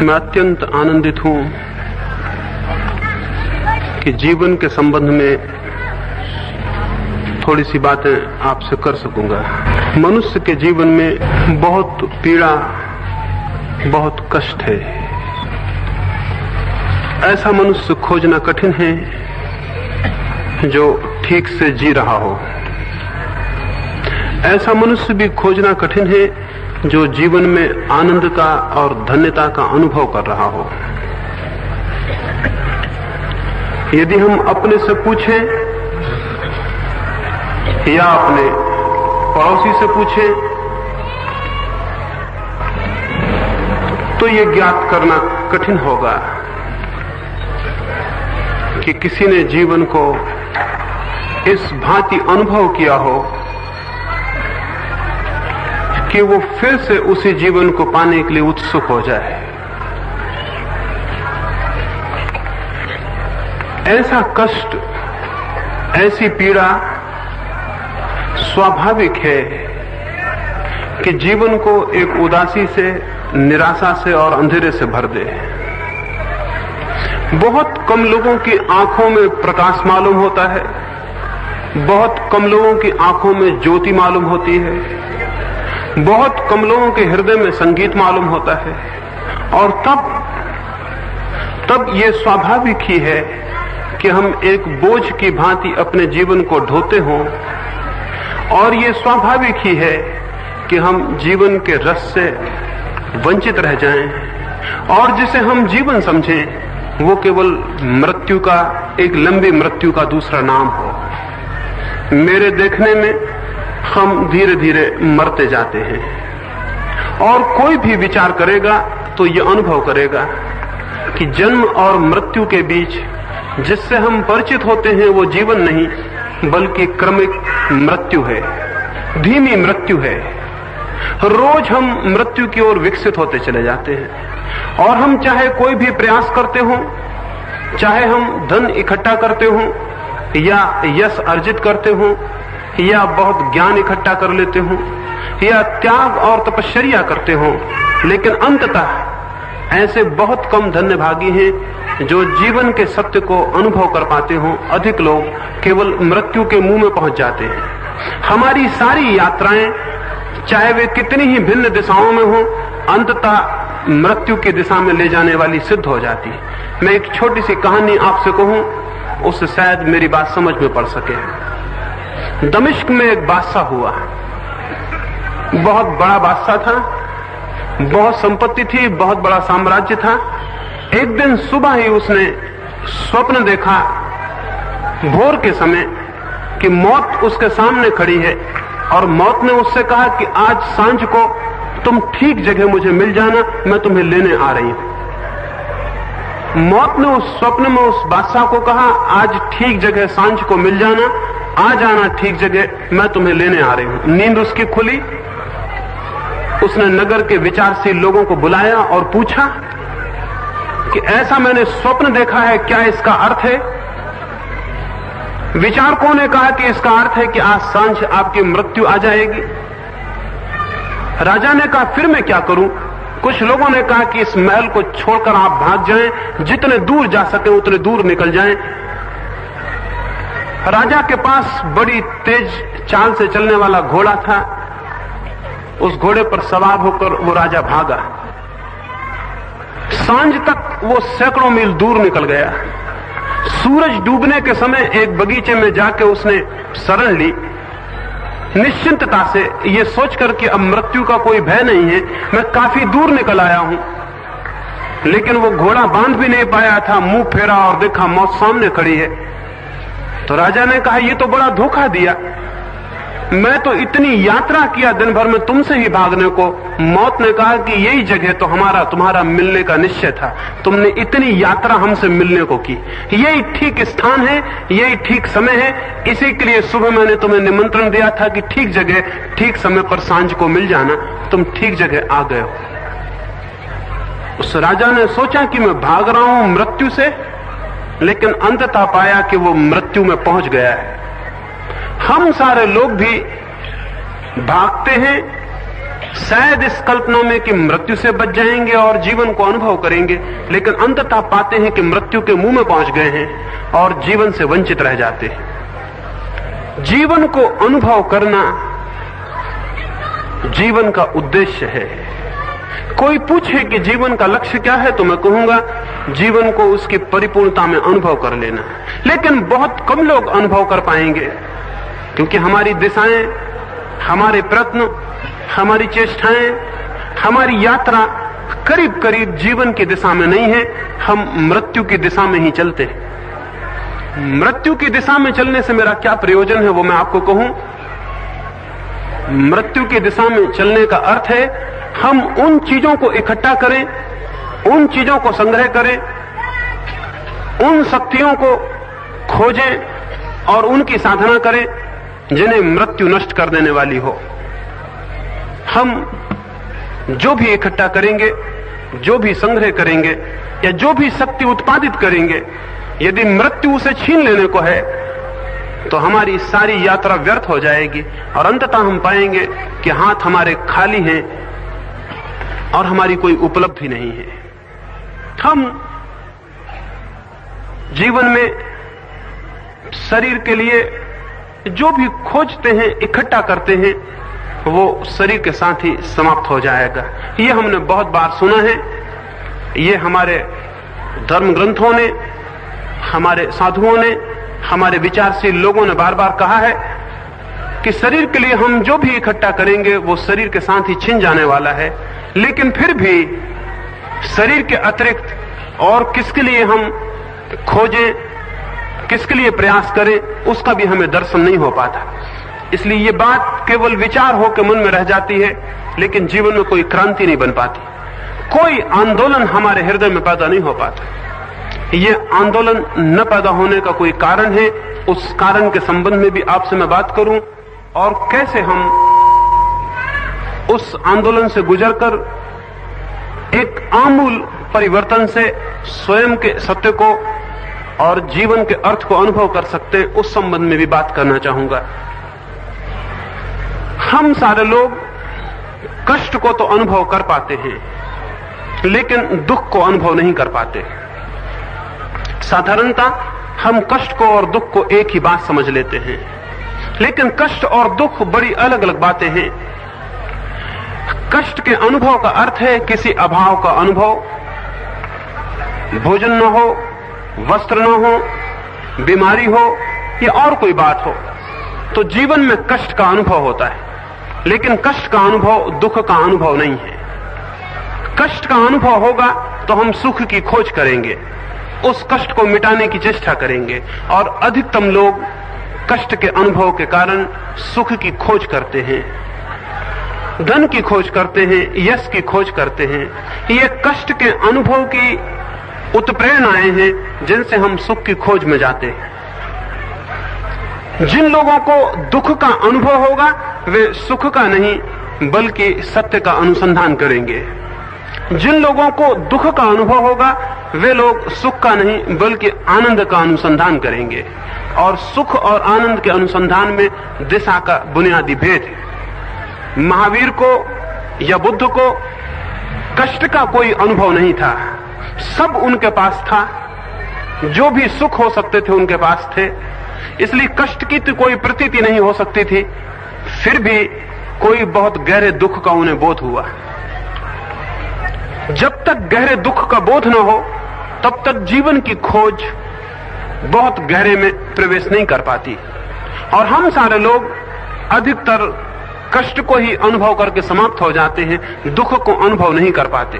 मैं अत्यंत आनंदित हूं कि जीवन के संबंध में थोड़ी सी बातें आपसे कर सकूंगा। मनुष्य के जीवन में बहुत पीड़ा, बहुत कष्ट है। ऐसा मनुष्य खोजना कठिन है जो ठीक से जी रहा हो। ऐसा मनुष्य भी खोजना कठिन है जो जीवन में आनंद का और धन्यता का अनुभव कर रहा हो। यदि हम अपने से पूछें या अपने पड़ोसी से पूछें तो ये ज्ञात करना कठिन होगा कि किसी ने जीवन को इस भांति अनुभव किया हो कि वो फिर से उसी जीवन को पाने के लिए उत्सुक हो जाए। ऐसा कष्ट, ऐसी पीड़ा स्वाभाविक है कि जीवन को एक उदासी से, निराशा से और अंधेरे से भर दे। बहुत कम लोगों की आंखों में प्रकाश मालूम होता है, बहुत कम लोगों की आंखों में ज्योति मालूम होती है, बहुत कम लोगों के हृदय में संगीत मालूम होता है। और तब ये स्वाभाविक ही है कि हम एक बोझ की भांति अपने जीवन को ढोते हों, और ये स्वाभाविक ही है कि हम जीवन के रस से वंचित रह जाएं, और जिसे हम जीवन समझें वो केवल मृत्यु का, एक लंबी मृत्यु का दूसरा नाम हो। मेरे देखने में हम धीरे धीरे मरते जाते हैं, और कोई भी विचार करेगा तो ये अनुभव करेगा कि जन्म और मृत्यु के बीच जिससे हम परिचित होते हैं वो जीवन नहीं बल्कि क्रमिक मृत्यु है, धीमी मृत्यु है। रोज हम मृत्यु की ओर विकसित होते चले जाते हैं, और हम चाहे कोई भी प्रयास करते हों, चाहे हम धन इकट्ठा करते हों या यश अर्जित करते हों या बहुत ज्ञान इकट्ठा कर लेते हों या त्याग और तपश्चर्या करते हों, लेकिन अंततः ऐसे बहुत कम धन्यभागी हैं जो जीवन के सत्य को अनुभव कर पाते हों। अधिक लोग केवल मृत्यु के मुंह में पहुंच जाते हैं। हमारी सारी यात्राएं, चाहे वे कितनी ही भिन्न दिशाओं में हों, अंततः मृत्यु की दिशा में ले जाने वाली सिद्ध हो जाती है। मैं एक छोटी सी कहानी आपसे कहूं, उससे शायद मेरी बात समझ में पड़ सके। दमिश्क में एक बादशाह हुआ, बहुत बड़ा बादशाह था, बहुत संपत्ति थी, बहुत बड़ा साम्राज्य था। एक दिन सुबह ही उसने स्वप्न देखा भोर के समय कि मौत उसके सामने खड़ी है, और मौत ने उससे कहा कि आज सांझ को तुम ठीक जगह मुझे मिल जाना, मैं तुम्हें लेने आ रही हूं। मौत ने उस स्वप्न में उस बादशाह को कहा, आज ठीक जगह सांझ को मिल जाना, आ जाना ठीक जगह, मैं तुम्हें लेने आ रही हूं। नींद उसकी खुली, उसने नगर के विचारशील लोगों को बुलाया और पूछा कि ऐसा मैंने स्वप्न देखा है, क्या इसका अर्थ है? विचारकों ने कहा कि इसका अर्थ है कि आज सांझ आपकी मृत्यु आ जाएगी। राजा ने कहा फिर मैं क्या करूं? कुछ लोगों ने कहा कि इस महल को छोड़कर आप भाग जाएं, जितने दूर जा सके उतने दूर निकल जाएं। राजा के पास बड़ी तेज चाल से चलने वाला घोड़ा था। उस घोड़े पर सवार होकर वो राजा भागा। सांझ तक वो सैकड़ों मील दूर निकल गया। सूरज डूबने के समय एक बगीचे में जाके उसने शरण ली, निश्चिंतता से, ये सोचकर कि अब मृत्यु का कोई भय नहीं है, मैं काफी दूर निकल आया हूं। लेकिन वो घोड़ा बांध भी नहीं पाया था। मुंह फेरा और देखा मौत सामने खड़ी है। तो राजा ने कहा ये तो बड़ा धोखा दिया, मैं तो इतनी यात्रा किया दिन भर में तुमसे ही भागने को। मौत ने कहा कि यही जगह तो तुम्हारा मिलने का निश्चय था, तुमने इतनी यात्रा हमसे मिलने को की, यही ठीक स्थान है, यही ठीक समय है, इसी के लिए सुबह मैंने तुम्हें निमंत्रण दिया था कि ठीक जगह ठीक समय पर सांझ को मिल जाना। तुम ठीक जगह आ गए हो। उस राजा ने सोचा कि मैं भाग रहा हूं मृत्यु से, लेकिन अंततः पाया कि वो मृत्यु में पहुंच गया है। हम सारे लोग भी भागते हैं शायद इस कल्पना में कि मृत्यु से बच जाएंगे और जीवन को अनुभव करेंगे, लेकिन अंततः पाते हैं कि मृत्यु के मुंह में पहुंच गए हैं और जीवन से वंचित रह जाते हैं। जीवन को अनुभव करना जीवन का उद्देश्य है। कोई पूछे कि जीवन का लक्ष्य क्या है, तो मैं कहूंगा जीवन को उसकी परिपूर्णता में अनुभव कर लेना। लेकिन बहुत कम लोग अनुभव कर पाएंगे, क्योंकि हमारी दिशाएं, हमारे प्रयत्न, हमारी चेष्टाएं, हमारी यात्रा करीब करीब जीवन की दिशा में नहीं है। हम मृत्यु की दिशा में ही चलते हैं। मृत्यु की दिशा में चलने से मेरा क्या प्रयोजन है, वो मैं आपको कहूं। मृत्यु की दिशा में चलने का अर्थ है हम उन चीजों को इकट्ठा करें, उन चीजों को संग्रह करें, उन शक्तियों को खोजें और उनकी साधना करें जिन्हें मृत्यु नष्ट कर देने वाली हो। हम जो भी इकट्ठा करेंगे, जो भी संग्रह करेंगे या जो भी शक्ति उत्पादित करेंगे, यदि मृत्यु उसे छीन लेने को है तो हमारी सारी यात्रा व्यर्थ हो जाएगी और अंततः हम पाएंगे कि हाथ हमारे खाली हैं और हमारी कोई उपलब्धि नहीं है। हम जीवन में शरीर के लिए जो भी खोजते हैं, इकट्ठा करते हैं, वो शरीर के साथ ही समाप्त हो जाएगा। ये हमने बहुत बार सुना है। ये हमारे धर्म ग्रंथों ने, हमारे साधुओं ने, हमारे विचारशील लोगों ने बार बार कहा है कि शरीर के लिए हम जो भी इकट्ठा करेंगे वो शरीर के साथ ही छिन जाने वाला है। लेकिन फिर भी शरीर के अतिरिक्त और किसके लिए हम खोजें, किसके लिए प्रयास करें, उसका भी हमें दर्शन नहीं हो पाता। इसलिए ये बात केवल विचार हो के मन में रह जाती है, लेकिन जीवन में कोई क्रांति नहीं बन पाती, कोई आंदोलन हमारे हृदय में पैदा नहीं हो पाता। ये आंदोलन न पैदा होने का कोई कारण है, उस कारण के संबंध में भी आपसे मैं बात करूं और कैसे हम उस आंदोलन से गुजरकर एक आमूल परिवर्तन से स्वयं के सत्य को और जीवन के अर्थ को अनुभव कर सकते हैं, उस संबंध में भी बात करना चाहूंगा। हम सारे लोग कष्ट को तो अनुभव कर पाते हैं, लेकिन दुख को अनुभव नहीं कर पाते। साधारणतः हम कष्ट को और दुख को एक ही बात समझ लेते हैं, लेकिन कष्ट और दुख बड़ी अलग अलग बातें हैं। कष्ट के अनुभव का अर्थ है किसी अभाव का अनुभव, भोजन न हो, वस्त्र न हो, बीमारी हो या और कोई बात हो, तो जीवन में कष्ट का अनुभव होता है। लेकिन कष्ट का अनुभव दुख का अनुभव नहीं है। कष्ट का अनुभव होगा तो हम सुख की खोज करेंगे, उस कष्ट को मिटाने की चेष्टा करेंगे, और अधिकतम लोग कष्ट के अनुभव के कारण सुख की खोज करते हैं, धन की खोज करते हैं, यश की खोज करते हैं। ये कष्ट के अनुभव की उत्प्रेरणाएं हैं जिनसे हम सुख की खोज में जाते हैं। जिन लोगों को दुख का अनुभव होगा वे सुख का नहीं बल्कि सत्य का अनुसंधान करेंगे। जिन लोगों को दुख का अनुभव होगा वे लोग सुख का नहीं बल्कि आनंद का अनुसंधान करेंगे, और सुख और आनंद के अनुसंधान में दिशा का बुनियादी भेद है। महावीर को या बुद्ध को कष्ट का कोई अनुभव नहीं था, सब उनके पास था, जो भी सुख हो सकते थे उनके पास थे, इसलिए कष्ट की तो कोई प्रतीति नहीं हो सकती थी। फिर भी कोई बहुत गहरे दुख का उन्हें बोध हुआ। जब तक गहरे दुख का बोध न हो तब तक जीवन की खोज बहुत गहरे में प्रवेश नहीं कर पाती, और हम सारे लोग अधिकतर कष्ट को ही अनुभव करके समाप्त हो जाते हैं, दुख को अनुभव नहीं कर पाते।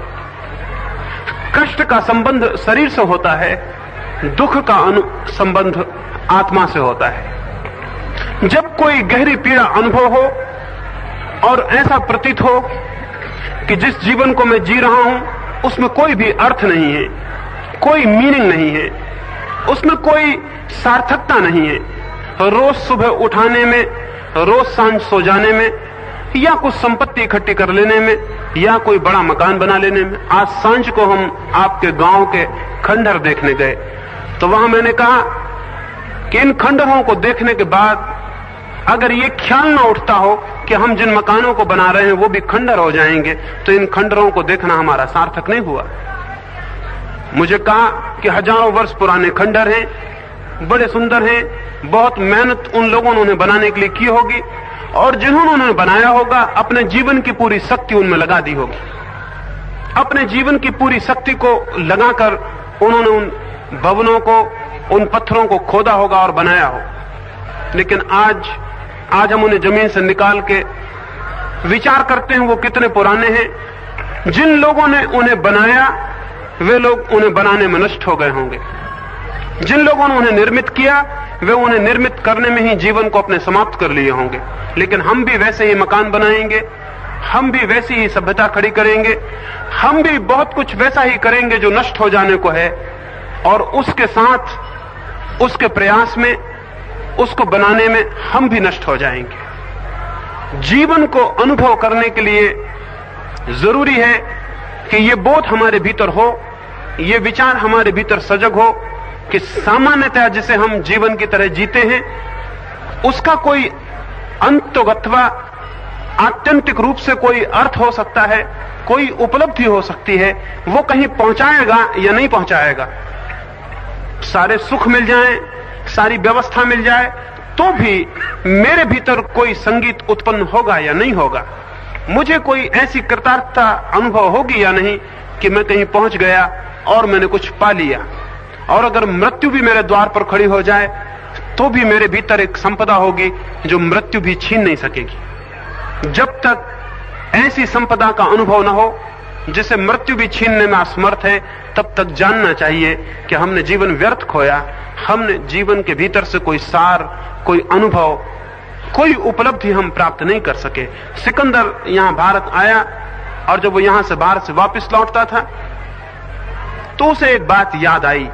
कष्ट का संबंध शरीर से होता है, दुख का संबंध आत्मा से होता है। जब कोई गहरी पीड़ा अनुभव हो और ऐसा प्रतीत हो कि जिस जीवन को मैं जी रहा हूं उसमें कोई भी अर्थ नहीं है, कोई मीनिंग नहीं है, उसमें कोई सार्थकता नहीं है, रोज सुबह उठाने में, रोज सांझ सो जाने में, या कुछ संपत्ति इकट्ठी कर लेने में, या कोई बड़ा मकान बना लेने में। आज सांझ को हम आपके गांव के खंडहर देखने गए, तो वहां मैंने कहा कि इन खंडहरों को देखने के बाद अगर ये ख्याल ना उठता हो कि हम जिन मकानों को बना रहे हैं वो भी खंडर हो जाएंगे, तो इन खंडरों को देखना हमारा सार्थक नहीं हुआ। मुझे कहा कि हजारों वर्ष पुराने खंडर हैं, बड़े सुंदर हैं, बहुत मेहनत उन लोगों ने उन्हें बनाने के लिए की होगी, और जिन्होंने उन्हें बनाया होगा अपने जीवन की पूरी शक्ति उनमें लगा दी होगी। अपने जीवन की पूरी शक्ति को लगाकर उन्होंने उन भवनों को, उन पत्थरों को खोदा होगा और बनाया हो। लेकिन आज हम उन्हें जमीन से निकाल के विचार करते हैं वो कितने पुराने हैं। जिन लोगों ने उन्हें बनाया वे लोग उन्हें बनाने में नष्ट हो गए होंगे। जिन लोगों ने उन्हें निर्मित किया वे उन्हें निर्मित करने में ही जीवन को अपने समाप्त कर लिए होंगे। लेकिन हम भी वैसे ही मकान बनाएंगे, हम भी वैसी ही सभ्यता खड़ी करेंगे, हम भी बहुत कुछ वैसा ही करेंगे जो नष्ट हो जाने को है, और उसके साथ उसके प्रयास में उसको बनाने में हम भी नष्ट हो जाएंगे। जीवन को अनुभव करने के लिए जरूरी है कि ये बोध हमारे भीतर हो, ये विचार हमारे भीतर सजग हो कि सामान्यतः जिसे हम जीवन की तरह जीते हैं उसका कोई अंत अथवा आत्यंतिक रूप से कोई अर्थ हो सकता है, कोई उपलब्धि हो सकती है, वो कहीं पहुंचाएगा या नहीं पहुंचाएगा। सारे सुख मिल जाएं, सारी व्यवस्था मिल जाए, तो भी मेरे भीतर कोई संगीत उत्पन्न होगा या नहीं होगा, मुझे कोई ऐसी कृतार्थता अनुभव होगी या नहीं कि मैं कहीं पहुंच गया और मैंने कुछ पा लिया। और अगर मृत्यु भी मेरे द्वार पर खड़ी हो जाए तो भी मेरे भीतर एक संपदा होगी जो मृत्यु भी छीन नहीं सकेगी। जब तक ऐसी संपदा का अनुभव न हो जिसे मृत्यु भी छीनने में असमर्थ है, तब तक जानना चाहिए कि हमने जीवन व्यर्थ खोया। हमने जीवन के भीतर से कोई सार, कोई अनुभव, कोई उपलब्धि हम प्राप्त नहीं कर सके। सिकंदर यहां भारत आया और जब वो यहां से भारत से वापस लौटता था तो उसे एक बात याद आई।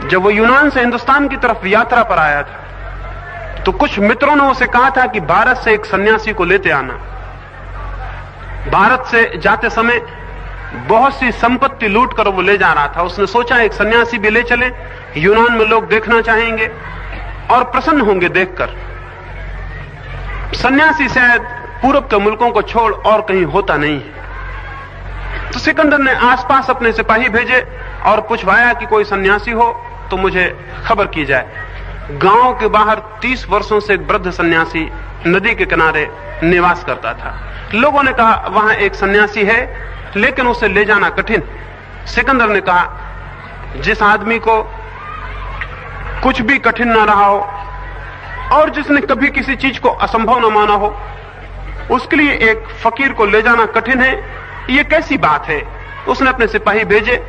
जब वो यूनान से हिंदुस्तान की तरफ यात्रा पर आया था तो कुछ मित्रों ने उसे कहा था कि भारत से एक सन्यासी को लेते आना। भारत से जाते समय बहुत सी संपत्ति लूट कर वो ले जा रहा था। उसने सोचा एक सन्यासी भी ले चले, यूनान में लोग देखना चाहेंगे और प्रसन्न होंगे देखकर। सन्यासी शायद पूर्व के मुल्कों को छोड़ और कहीं होता नहीं है। तो सिकंदर ने आसपास अपने सिपाही भेजे और पूछवाया कि कोई सन्यासी हो तो मुझे खबर की जाए। गांव के बाहर 30 वर्षों से एक वृद्ध सन्यासी नदी के किनारे निवास करता था। लोगों ने कहा वहां एक सन्यासी है लेकिन उसे ले जाना कठिन। सिकंदर ने कहा जिस आदमी को कुछ भी कठिन ना रहा हो और जिसने कभी किसी चीज को असंभव न माना हो, उसके लिए एक फकीर को ले जाना कठिन है, ये कैसी बात है। उसने अपने सिपाही भेजे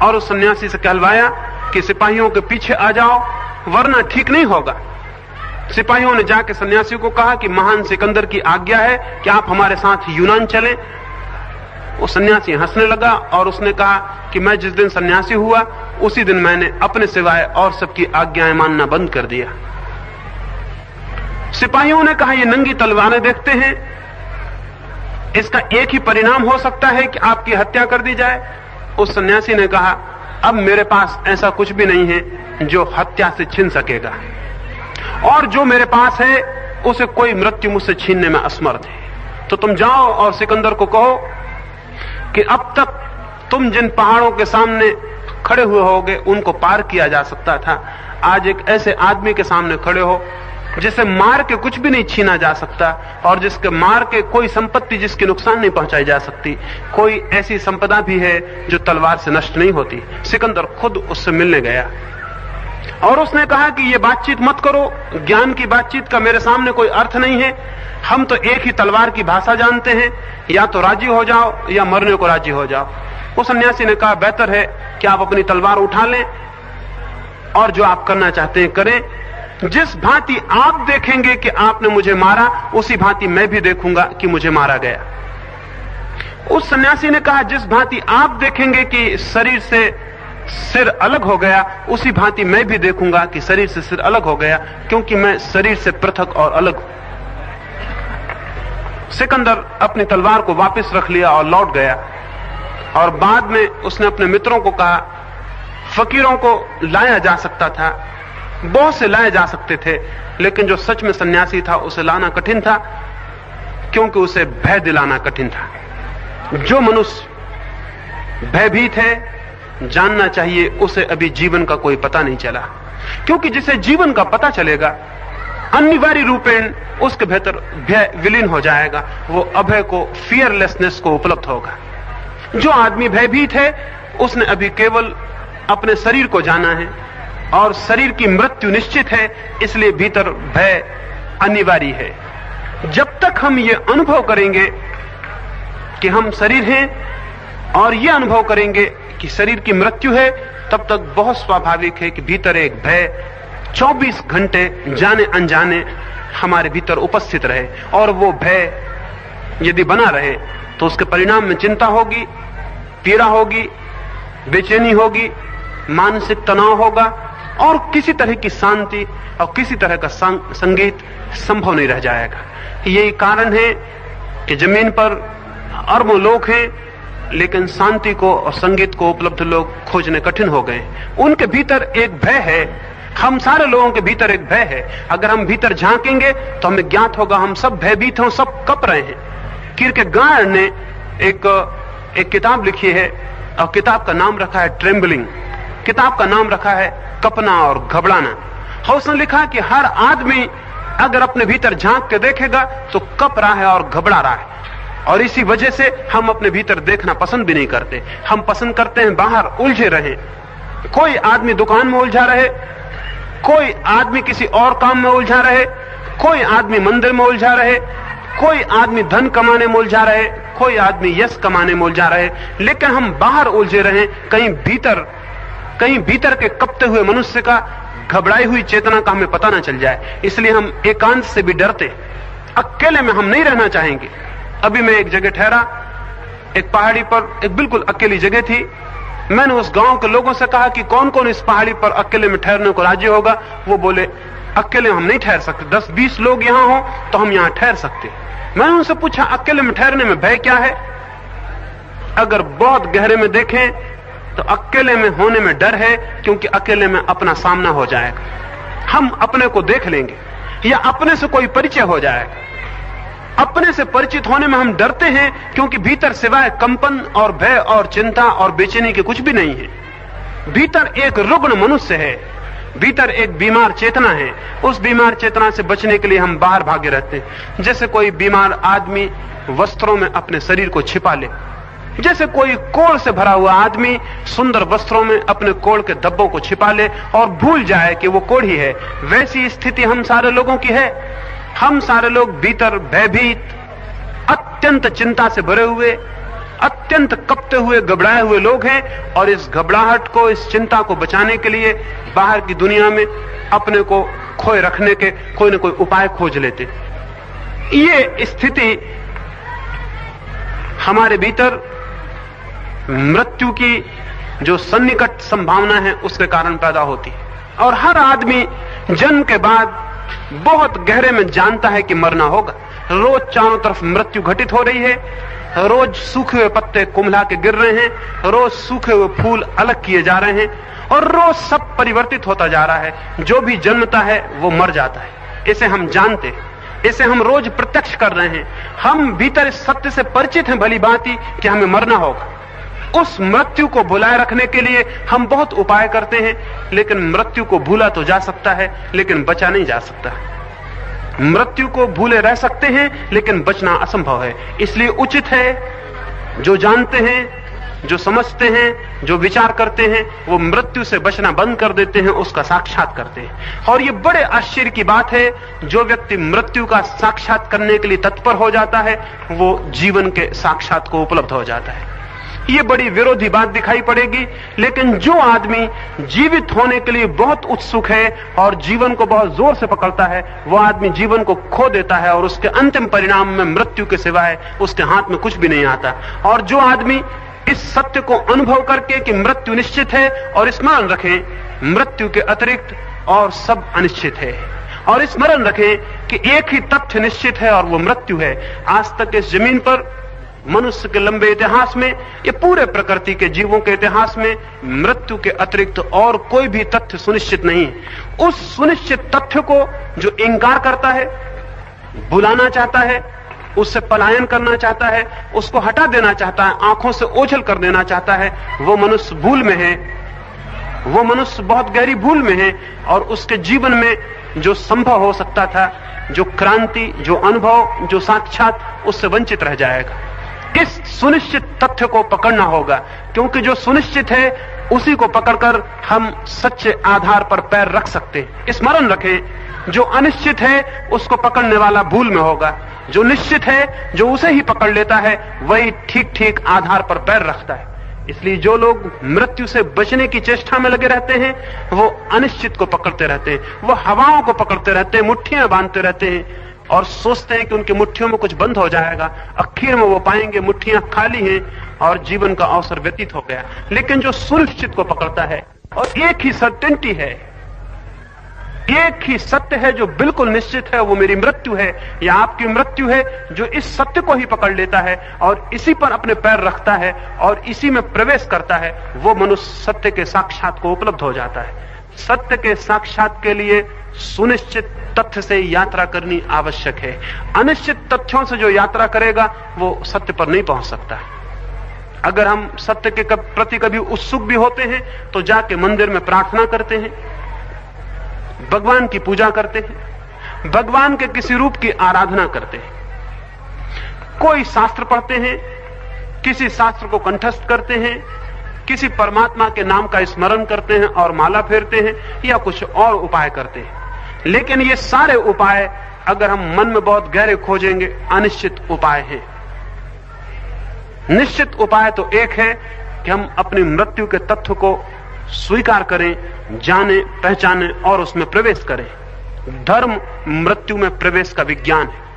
और उस सन्यासी से कहलवाया कि सिपाहियों के पीछे आ जाओ वरना ठीक नहीं होगा। सिपाहियों ने जाके सन्यासी को कहा कि महान सिकंदर की आज्ञा है कि आप हमारे साथ यूनान चलें। वो सन्यासी हंसने लगा और उसने कहा कि मैं जिस दिन सन्यासी हुआ उसी दिन मैंने अपने सिवाय और सबकी आज्ञाएं मानना बंद कर दिया। सिपाहियों ने कहा ये नंगी तलवारें देखते हैं, इसका एक ही परिणाम हो सकता है कि आपकी हत्या कर दी जाए। उस सन्यासी ने कहा अब मेरे पास ऐसा कुछ भी नहीं है जो हत्या से छीन सकेगा, और जो मेरे पास है उसे कोई मृत्यु मुझसे छीनने में असमर्थ है। तो तुम जाओ और सिकंदर को कहो कि अब तक तुम जिन पहाड़ों के सामने खड़े हुए होगे उनको पार किया जा सकता था, आज एक ऐसे आदमी के सामने खड़े हो जिसे मार के कुछ भी नहीं छीना जा सकता और जिसके मार के कोई संपत्ति जिसकी नुकसान नहीं पहुंचाई जा सकती, कोई ऐसी संपदा भी है जो तलवार से नष्ट नहीं होती। सिकंदर खुद उससे मिलने गया और उसने कहा कि ये बातचीत मत करो, ज्ञान की बातचीत का मेरे सामने कोई अर्थ नहीं है। हम तो एक ही तलवार की भाषा जानते हैं, या तो राजी हो जाओ या मरने को राजी हो जाओ। उस सन्यासी ने कहा बेहतर है कि आप अपनी तलवार उठा लें और जो आप करना चाहते हैं करें। जिस भांति आप देखेंगे कि आपने मुझे मारा उसी भांति मैं भी देखूंगा कि मुझे मारा गया। उस सन्यासी ने कहा जिस भांति आप देखेंगे कि शरीर से सिर अलग हो गया उसी भांति मैं भी देखूंगा कि शरीर से सिर अलग हो गया, क्योंकि मैं शरीर से पृथक और अलग हूं। सिकंदर अपनी तलवार को वापस रख लिया और लौट गया और बाद में उसने अपने मित्रों को कहा फकीरों को लाया जा सकता था बहुत से लाए जा सकते थे, लेकिन जो सच में सन्यासी था उसे लाना कठिन था, क्योंकि उसे भय दिलाना कठिन था। जो मनुष्य भयभीत है, जानना चाहिए उसे अभी जीवन का कोई पता नहीं चला, क्योंकि जिसे जीवन का पता चलेगा अनिवार्य रूपेण उसके भीतर भय विलीन हो जाएगा, वो अभय को, फियरलेसनेस को उपलब्ध होगा। जो आदमी भयभीत है उसने अभी केवल अपने शरीर को जाना है और शरीर की मृत्यु निश्चित है, इसलिए भीतर भय अनिवार्य है। जब तक हम ये अनुभव करेंगे कि हम शरीर हैं और ये अनुभव करेंगे कि शरीर की मृत्यु है, तब तक बहुत स्वाभाविक है कि भीतर एक भय 24 घंटे जाने अनजाने हमारे भीतर उपस्थित रहे, और वो भय यदि बना रहे तो उसके परिणाम में चिंता होगी, पीड़ा होगी, बेचैनी होगी, मानसिक तनाव होगा, और किसी तरह की शांति और किसी तरह का संगीत संभव नहीं रह जाएगा। यही कारण है कि जमीन पर अरबों लोग हैं, लेकिन शांति को और संगीत को उपलब्ध लोग खोजने कठिन हो गए। उनके भीतर एक भय है, हम सारे लोगों के भीतर एक भय है। अगर हम भीतर झांकेंगे तो हमें ज्ञात होगा हम सब भयभीत हैं, सब कप रहे हैं। किरकेगार्ड ने एक किताब लिखी है और किताब का नाम रखा है ट्रेम्बलिंग। किताब का नाम रखा है कपना और घबराना। और उसने लिखा कि हर आदमी अगर अपने भीतर झांक के देखेगा तो कप रहा है और घबरा रहा है, और इसी वजह से हम अपने भीतर देखना पसंद भी नहीं करते। हम पसंद करते हैं बाहर उलझे रहें। कोई आदमी दुकान में उलझा रहे, कोई आदमी किसी और काम में उलझा रहे, कोई आदमी मंदिर में उलझा रहे, कोई आदमी धन कमाने में उलझा रहे, कोई आदमी यश कमाने में उलझा रहे, लेकिन हम बाहर उलझे रहें, कहीं भीतर के कपते हुए मनुष्य का, घबराई हुई चेतना का हमें पता ना चल जाए। इसलिए हम एकांत से भी डरते, अकेले में हम नहीं रहना चाहेंगे। अभी मैं एक जगह ठहरा, एक पहाड़ी पर, एक बिल्कुल अकेली जगह थी। मैंने उस गांव के लोगों से कहा कि कौन कौन इस पहाड़ी पर अकेले में ठहरने को राजी होगा। वो बोले अकेले हम नहीं ठहर सकते, 10-20 लोग यहां हो तो हम यहां ठहर सकते। मैंने उनसे पूछा अकेले में ठहरने में भय क्या है? अगर बहुत गहरे में देखें तो अकेले में होने में डर है, क्योंकि अकेले में अपना सामना हो जाएगा, हम अपने को देख लेंगे या अपने से कोई परिचय हो जाएगा। अपने से परिचित होने में हम डरते हैं, क्योंकि भीतर सिवाय कंपन और भय और चिंता और बेचैनी के कुछ भी नहीं है। भीतर एक रुग्ण मनुष्य है, भीतर एक बीमार चेतना है। उस बीमार चेतना से बचने के लिए हम बाहर भागे रहते हैं। जैसे कोई बीमार आदमी वस्त्रों में अपने शरीर को छिपा ले, जैसे कोई कोढ़ से भरा हुआ आदमी सुंदर वस्त्रों में अपने कोढ़ के धब्बों को छिपा ले और भूल जाए कि वो कोढ़ ही है, वैसी स्थिति हम सारे लोगों की है। हम सारे लोग भीतर भयभीत, अत्यंत चिंता से भरे हुए, अत्यंत कपते हुए, घबराए हुए लोग हैं, और इस घबराहट को, इस चिंता को बचाने के लिए बाहर की दुनिया में अपने को खोए रखने के कोई न कोई उपाय खोज लेते। ये स्थिति हमारे भीतर मृत्यु की जो सन्निकट संभावना है उसके कारण पैदा होती है। और हर आदमी जन्म के बाद बहुत गहरे में जानता है कि मरना होगा। रोज चारों तरफ मृत्यु घटित हो रही है, रोज सूखे हुए पत्ते कुम्हला के गिर रहे हैं, रोज सूखे हुए फूल अलग किए जा रहे हैं, और रोज सब परिवर्तित होता जा रहा है। जो भी जन्मता है वो मर जाता है। इसे हम जानते हैं, इसे हम रोज प्रत्यक्ष कर रहे हैं। हम भीतर इस सत्य से परिचित हैं भली भांति कि हमें मरना होगा। उस मृत्यु को भुलाए रखने के लिए हम बहुत उपाय करते हैं, लेकिन मृत्यु को भूला तो जा सकता है, लेकिन बचा नहीं जा सकता। मृत्यु को भूले रह सकते हैं, लेकिन बचना असंभव है। इसलिए उचित है जो जानते हैं, जो समझते हैं, जो विचार करते हैं, वो मृत्यु से बचना बंद कर देते हैं, उसका साक्षात करते हैं। और ये बड़े आश्चर्य की बात है, जो व्यक्ति मृत्यु का साक्षात करने के लिए तत्पर हो जाता है वो जीवन के साक्षात को उपलब्ध हो जाता है। ये बड़ी विरोधी बात दिखाई पड़ेगी, लेकिन जो आदमी जीवित होने के लिए बहुत उत्सुक है और जीवन को बहुत जोर से पकड़ता है, वो आदमी जीवन को खो देता है, और उसके अंतिम परिणाम में मृत्यु के सिवाय उसके हाथ में कुछ भी नहीं आता। और जो आदमी इस सत्य को अनुभव करके कि मृत्यु निश्चित है, और स्मरण रखें मृत्यु के अतिरिक्त और सब अनिश्चित है, और स्मरण रखें कि एक ही तथ्य निश्चित है और वो मृत्यु है। आज तक इस जमीन पर मनुष्य के लंबे इतिहास में, ये पूरे प्रकृति के जीवों के इतिहास में मृत्यु के अतिरिक्त और कोई भी तथ्य सुनिश्चित नहीं है। उस सुनिश्चित तथ्य को जो इंकार करता है, बुलाना चाहता है, उससे पलायन करना चाहता है, उसको हटा देना चाहता है, आंखों से ओझल कर देना चाहता है, वो मनुष्य भूल में है, वो मनुष्य बहुत गहरी भूल में है। और उसके जीवन में जो संभव हो सकता था, जो क्रांति, जो अनुभव, जो साक्षात, उससे वंचित रह जाएगा। इस सुनिश्चित तथ्य को पकड़ना होगा, क्योंकि जो सुनिश्चित है उसी को पकड़कर हम सच्चे आधार पर पैर रख सकते हैं। स्मरण रखें, जो अनिश्चित है उसको पकड़ने वाला भूल में होगा, जो निश्चित है, जो उसे ही पकड़ लेता है, वही ठीक ठीक आधार पर पैर रखता है। इसलिए जो लोग मृत्यु से बचने की चेष्टा में लगे रहते हैं, वो अनिश्चित को पकड़ते रहते हैं, वो हवाओं को पकड़ते रहते हैं, मुट्ठियां बांधते रहते हैं और सोचते हैं कि उनकी मुट्ठियों में कुछ बंद हो जाएगा। आखिर में वो पाएंगे मुट्ठियां खाली हैं और जीवन का अवसर व्यतीत हो गया। लेकिन जो सुनिश्चित को पकड़ता है, और एक ही सर्टेनिटी है, एक ही सत्य है जो बिल्कुल निश्चित है, वो मेरी मृत्यु है या आपकी मृत्यु है, जो इस सत्य को ही पकड़ लेता है और इसी पर अपने पैर रखता है और इसी में प्रवेश करता है, वो मनुष्य सत्य के साक्षात को उपलब्ध हो जाता है। सत्य के साक्षात के लिए सुनिश्चित तथ्य से यात्रा करनी आवश्यक है। अनिश्चित तथ्यों से जो यात्रा करेगा वो सत्य पर नहीं पहुंच सकता। अगर हम सत्य के प्रति कभी उत्सुक भी होते हैं तो जाके मंदिर में प्रार्थना करते हैं, भगवान की पूजा करते हैं, भगवान के किसी रूप की आराधना करते हैं, कोई शास्त्र पढ़ते हैं, किसी शास्त्र को कंठस्थ करते हैं, किसी परमात्मा के नाम का स्मरण करते हैं और माला फेरते हैं या कुछ और उपाय करते हैं। लेकिन ये सारे उपाय अगर हम मन में बहुत गहरे खोजेंगे अनिश्चित उपाय हैं। निश्चित उपाय तो एक है कि हम अपनी मृत्यु के तथ्य को स्वीकार करें, जाने, पहचाने और उसमें प्रवेश करें। धर्म मृत्यु में प्रवेश का विज्ञान है।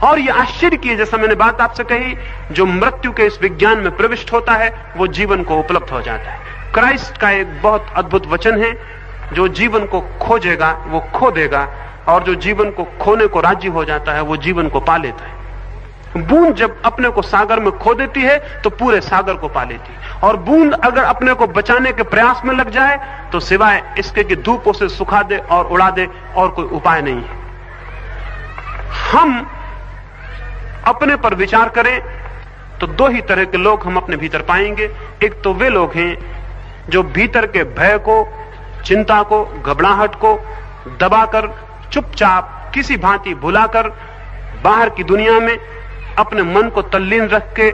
और यह आश्चर्य की, जैसा मैंने बात आपसे कही, जो मृत्यु के इस विज्ञान में प्रविष्ट होता है वो जीवन को उपलब्ध हो जाता है। क्राइस्ट का एक बहुत अद्भुत वचन है, जो जीवन को खोजेगा वो खो देगा, और जो जीवन को खोने को राजी हो जाता है वो जीवन को पा लेता है। बूंद जब अपने को सागर में खो देती है तो पूरे सागर को पा लेती है, और बूंद अगर अपने को बचाने के प्रयास में लग जाए तो सिवाय इसके कि धूप उसे सुखा दे और उड़ा दे और कोई उपाय नहीं है। हम अपने पर विचार करें तो दो ही तरह के लोग हम अपने भीतर पाएंगे। एक तो वे लोग हैं जो भीतर के भय को, चिंता को, घबराहट को दबाकर, चुपचाप किसी भांति भुलाकर बाहर की दुनिया में अपने मन को तल्लीन रख के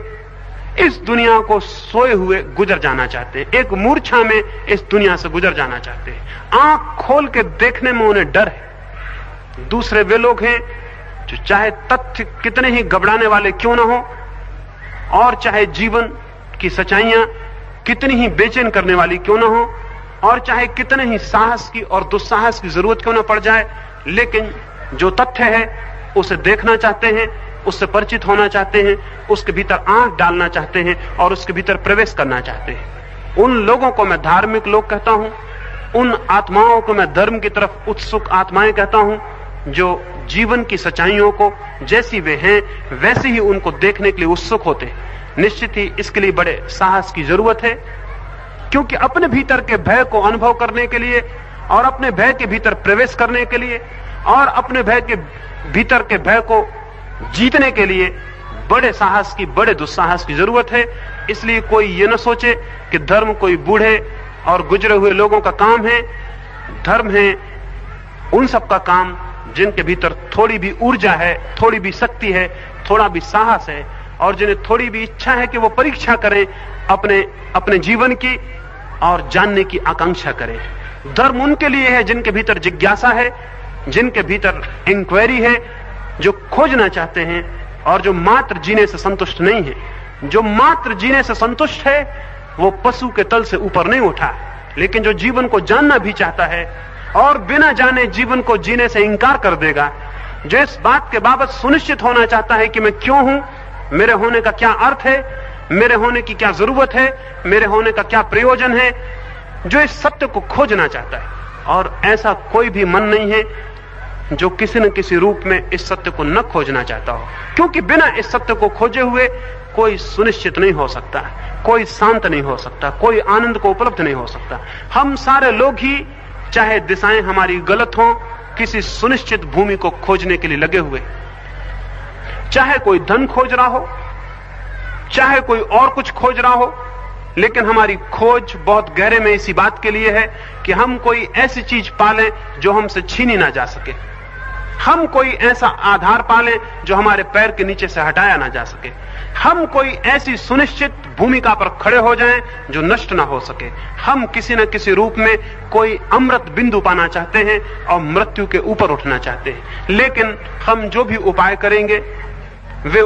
इस दुनिया को सोए हुए गुजर जाना चाहते हैं, एक मूर्छा में इस दुनिया से गुजर जाना चाहते हैं। आंख खोल के देखने में उन्हें डर है। दूसरे वे लोग हैं जो चाहे तथ्य कितने ही घबराने वाले क्यों ना हो, और चाहे जीवन की सच्चाइयां कितनी ही बेचैन करने वाली क्यों ना हो, और चाहे कितने ही साहस की और दुस्साहस की जरूरत क्यों ना पड़ जाए, लेकिन जो तथ्य है उसे देखना चाहते हैं, उससे परिचित होना चाहते हैं, उसके भीतर आंख डालना चाहते हैं और उसके भीतर प्रवेश करना चाहते हैं। उन लोगों को मैं धार्मिक लोग कहता हूं, उन आत्माओं को मैं धर्म की तरफ उत्सुक आत्माएं कहता हूं, जो जीवन की सच्चाइयों को जैसी वे हैं वैसे ही उनको देखने के लिए उत्सुक होते हैं। निश्चित ही इसके लिए बड़े साहस की जरूरत है, क्योंकि अपने भीतर के भय को अनुभव करने के लिए और अपने भय के भीतर प्रवेश करने के लिए और अपने भय के भीतर के भय को जीतने के लिए बड़े साहस की, बड़े दुस्साहस की जरूरत है। इसलिए कोई ये न सोचे कि धर्म कोई बूढ़े और गुजरे हुए लोगों का काम है। धर्म है उन सब का काम जिनके भीतर थोड़ी भी ऊर्जा है, थोड़ी भी शक्ति है, थोड़ा भी साहस है, और जिन्हें थोड़ी भी इच्छा है कि वो परीक्षा करें अपने जीवन की और जानने की आकांक्षा करें। धर्म उनके लिए है जिनके भीतर जिज्ञासा है, जिनके भीतर इंक्वायरी है, जो खोजना चाहते हैं और जो मात्र जीने से संतुष्ट नहीं है। जो मात्र जीने से संतुष्ट है वो पशु के तल से ऊपर नहीं उठा, लेकिन जो जीवन को जानना भी चाहता है और बिना जाने जीवन को जीने से इंकार कर देगा, जो इस बात के बाबत सुनिश्चित होना चाहता है कि मैं क्यों हूं, मेरे होने का क्या अर्थ है, मेरे होने की क्या जरूरत है, मेरे होने का क्या प्रयोजन है, जो इस सत्य को खोजना चाहता है। और ऐसा कोई भी मन नहीं है जो किसी न किसी रूप में इस सत्य को न खोजना चाहता हो, क्योंकि बिना इस सत्य को खोजे हुए कोई सुनिश्चित नहीं हो सकता, कोई शांत नहीं हो सकता, कोई आनंद को उपलब्ध नहीं हो सकता। हम सारे लोग ही, चाहे दिशाएं हमारी गलत हों, किसी सुनिश्चित भूमि को खोजने के लिए लगे हुए, चाहे कोई धन खोज रहा हो, चाहे कोई और कुछ खोज रहा हो, लेकिन हमारी खोज बहुत गहरे में इसी बात के लिए है कि हम कोई ऐसी चीज पालें जो हमसे छीनी ना जा सके, हम कोई ऐसा आधार पालें जो हमारे पैर के नीचे से हटाया ना जा सके, हम कोई ऐसी सुनिश्चित भूमिका पर खड़े हो जाएं जो नष्ट ना हो सके। हम किसी न किसी रूप में कोई अमृत बिंदु पाना चाहते हैं और मृत्यु के ऊपर उठना चाहते हैं, लेकिन हम जो भी उपाय करेंगे वे